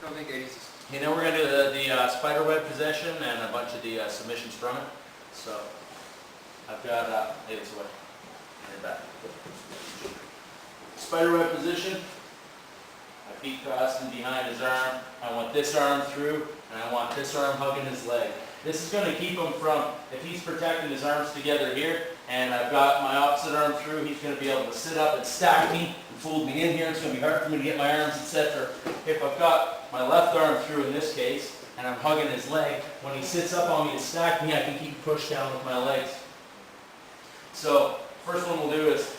I don't think 80s. Okay, now we're going to do the spider web possession and a bunch of the submissions from it. So I've got, it's away. And back. Spider web position. My feet crossing behind his arm. I want this arm through, and I want this arm hugging his leg. This is going to keep him from, if he's protecting his arms together here, and I've got my opposite arm through, he's going to be able to sit up and stack me and fold me in here. It's going to be hard for me to get my arms, etc. If I've got my left arm through in this case, and I'm hugging his leg, when he sits up on me and stack me, I can keep pushed down with my legs. So first one we'll do is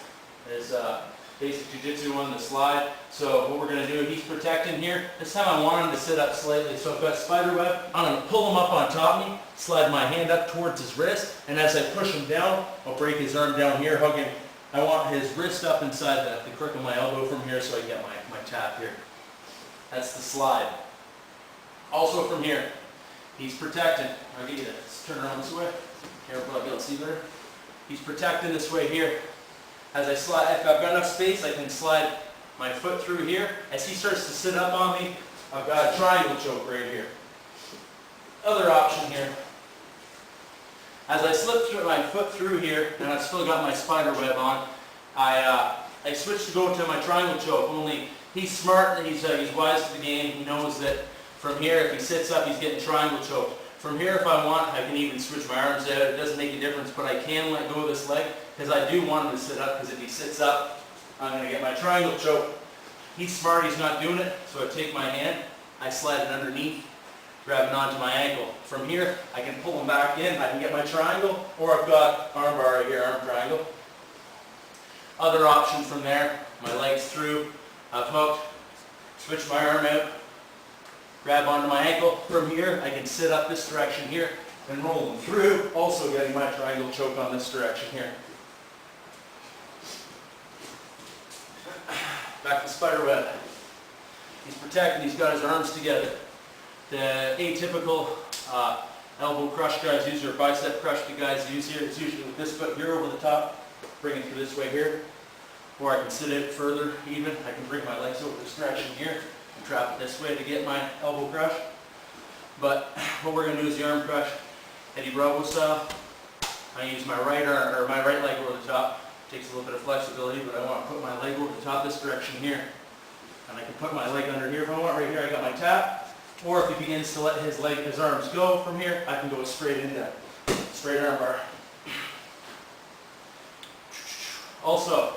basic jiu-jitsu on the slide. So what we're going to do, he's protecting here. This time I want him to sit up slightly. So I've got spider web. I'm going to pull him up on top of me, slide my hand up towards his wrist, and as I push him down, I'll break his arm down here, hug him. I want his wrist up inside the crook of my elbow from here so I get my tap here. That's the slide. Also from here, he's protecting. I'll get you to turn around this way. Camera probably be able to see better. He's protecting this way here. As I slide, if I've got enough space, I can slide my foot through here. As he starts to sit up on me, I've got a triangle choke right here. Other option here. As I slip through my foot through here, and I've still got my spider web on, I switch to go to my triangle choke. Only he's smart, he's wise to the game. He knows that from here, if he sits up, he's getting triangle choke. From here, if I want, I can even switch my arms out. It doesn't make a difference, but I can let go of this leg because I do want him to sit up, because if he sits up, I'm going to get my triangle choke. He's smart, he's not doing it, so I take my hand, I slide it underneath, grabbing onto my ankle. From here, I can pull him back in, I can get my triangle, or I've got arm bar right here, arm triangle. Other option from there, my legs through, I've hooked, switch my arm out, grab onto my ankle. From here, I can sit up this direction here and roll them through, also getting my triangle choke on this direction here. Back to spider web. He's protecting, he's got his arms together. The atypical elbow crush guys use, or bicep crush the guys use here, it's usually with this foot here over the top, bring it through this way here. Or I can sit it further even, I can bring my legs over this direction here and trap it this way to get my elbow crush. But what we're going to do is the arm crush, Eddie Bravo style. I use my right arm, or my right leg over the top. Takes a little bit of flexibility, but I want to put my leg over the top this direction here. And I can put my leg under here if I want. Right here I got my tap. Or if he begins to let his arms go from here, I can go straight into straight arm bar. Also,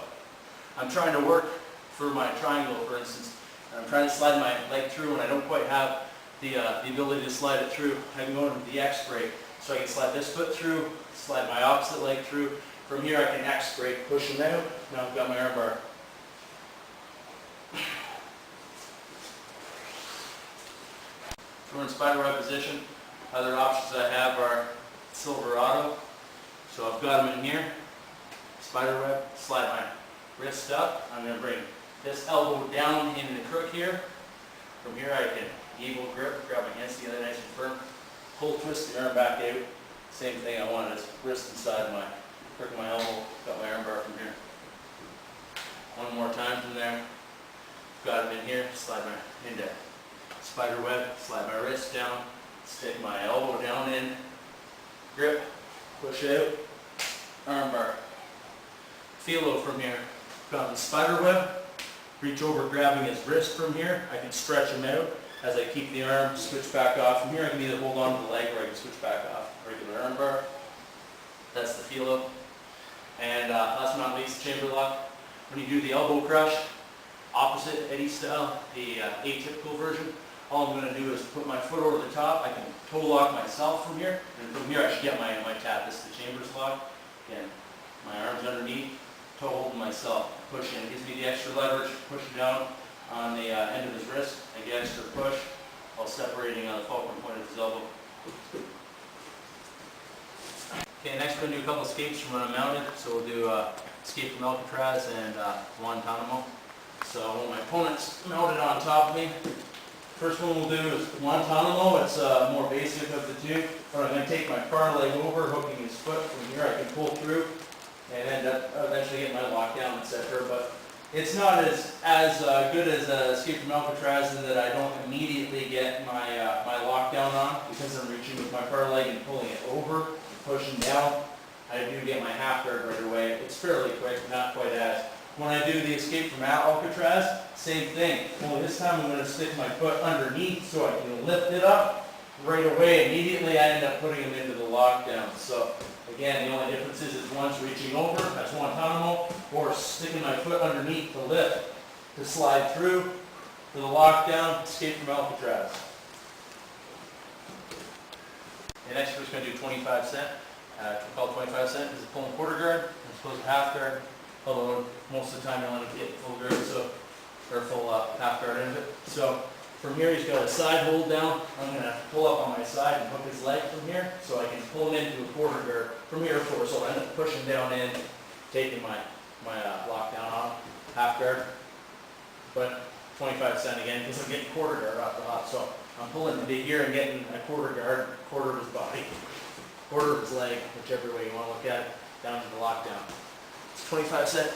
I'm trying to work for my triangle, for instance. And I'm trying to slide my leg through and I don't quite have the ability to slide it through. I can go into the X break. So I can slide this foot through, slide my opposite leg through. From here I can X break, push him out. Now I've got my arm bar. We're in spider web position. Other options I have are Silverado. So I've got him in here. Spider web, slide my wrist up. I'm going to bring this elbow down in the crook here. From here I can eagle grip, grab my hands together nice and firm. Pull, twist the arm back out. Same thing, I want his wrist inside my crook of my elbow. Got my arm bar from here. One more time from there. Got him in here, slide my into spider web, slide my wrist down, stick my elbow down in, grip, push out, arm bar. Feel from here. Got the spider web, reach over grabbing his wrist from here. I can stretch him out as I keep the arm, switch back off. From here I can either hold on to the leg or I can switch back off. Regular arm bar. That's the feel. And last but not least, chamber lock. When you do the elbow crush, opposite Eddie style, the atypical version, all I'm going to do is put my foot over the top. I can toe lock myself from here, and from here I should get my tap. This is the chambers lock. Again, my arms underneath, toe holding myself, push in. It gives me the extra leverage, push down on the end of his wrist. I get extra push while separating the fulcrum point of his elbow. Okay, next we're going to do a couple escapes from when I'm mounted. So we'll do escape from Alcatraz and Guantanamo. So when my opponent's mounted on top of me, first one we'll do is Guantanamo. It's more basic of the two. But I'm going to take my far leg over, hooking his foot from here. I can pull through and end up eventually getting my lockdown, etc. But It's not as good as Escape from Alcatraz in that I don't immediately get my my lockdown on because I'm reaching with my far leg and pulling it over, pushing down. I do get my half guard right away. It's fairly quick, not quite as. When I do the Escape from Alcatraz, same thing. Only this time I'm going to stick my foot underneath so I can lift it up right away. Immediately I end up putting them into the lockdown. So again, the only difference is one's reaching over, that's Guantanamo, or sticking my foot underneath to lift, to slide through to the lockdown, Escape from Alcatraz. The next we're just going to do 25 cent. We call it 25 cent is a pull and quarter guard, as opposed to half guard. Although most of the time you'll end up getting full guard, so, or full half guard into it. So from here he's got a side hold down. I'm going to pull up on my side and hook his leg from here so I can pull him into a quarter guard from here forward. So I end up pushing down in, taking my lockdown off, half guard. But 25 cent again because I'm getting quarter guard off the hop. So I'm pulling into here and getting a quarter guard, quarter of his body, quarter of his leg, whichever way you want to look at it, down to the lockdown. It's 25 cent.